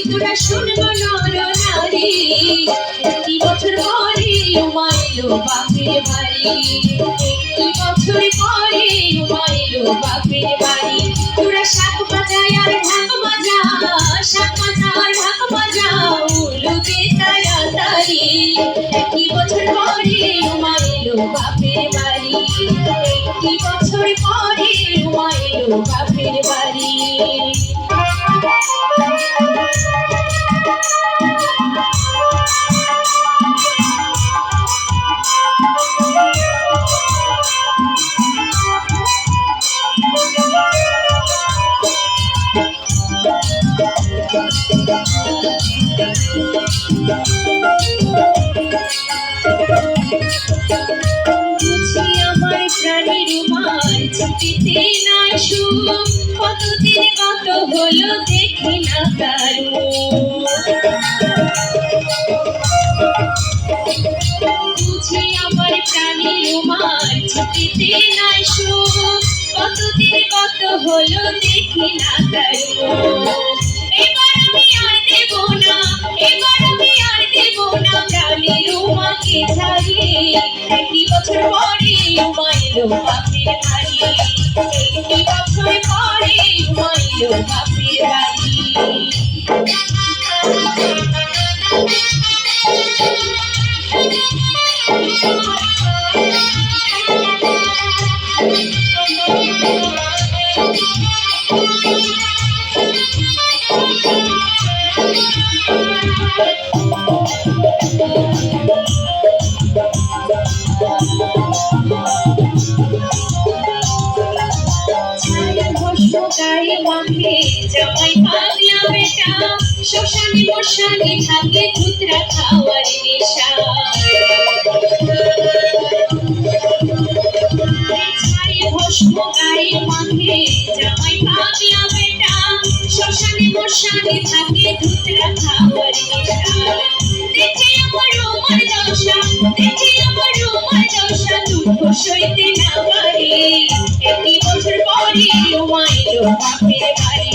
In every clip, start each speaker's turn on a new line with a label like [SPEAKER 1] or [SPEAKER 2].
[SPEAKER 1] তোরা শুনবো নর নারী, একটি বছর পরে উমাইলো বাপের বাড়ি, একটি বছর পরে উমাইলো বাপের বাড়ি। তোরা শাক বাজায় আর ঢাক বাজা, শাক বাজা আর ঢাক বাজা, উলুকে তাড়াতাড়ি, একটি বছর পরে উমাইলো বাপের বাড়ি, একটি বছর পরে উমাইলো বাপের বাড়ি। আমার প্রাণের রুমাল ছুটিতে নাই সুখ, কতদিন কত হলো দেখি না কারো। বুঝি আমার প্রাণের রুমাল ছুটিতে নাই সুখ, কতদিন কত হলো দেখি না কারো। এবার আমি আর দেব না, এবার আমি আর দেব না প্রাণের রুমাকে ছাড়িয়ে, একটি বছর পরে উমাইলো বাপের বাড়ি, একটি বছর পরে উমাইলো বাপের বাড়ি। গায়ে মাখে জামাই পাগলা বেটা, শ্মশানে মশানে থাকে ধুতরা খাওয়ার নেশা। ছায়ে ভস্ম গায়ে মাখে জামাই পাগলা বেটা, শ্মশানে মশানে থাকে ধুতরা খাওয়ার নেশা। দেখে আমার রোমার দশা, দেখে আমার রোমার দশা, দুঃখ সইতে না পারে, একটি বছর পরে উমাইলো বাপের বাড়ি,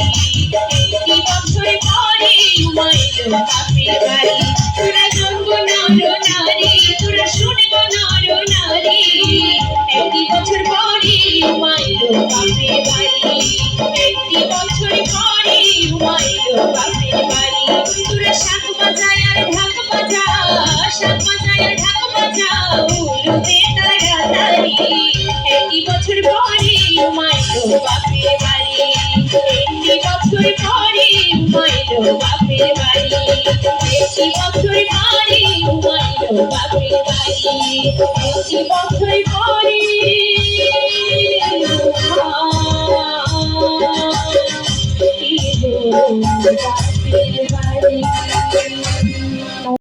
[SPEAKER 1] একটি বছর পরে উমাইলো বাপের বাড়ি। তোরা শুনবো নর নারী, তোরা শুনবো নর নারী, একটি বছর পরে উমাইলো বাপের বাড়ি, একটি বছর পরে উমাইলো বাপের বাড়ি। তোরা শাক বাজায় আর ঢাক বাজা, শাক বাজায় আর ঢাক বাজা, উলুকে তাড়াতাড়ি, একটি বছর পরে উমাইলো বাপের বাড়ি, একটি বছর পরে উমাইলো বাপের বাড়ি, একটি বছর পরে উমাইলো বাপের বাড়ি, একটি বছর পরে বাপের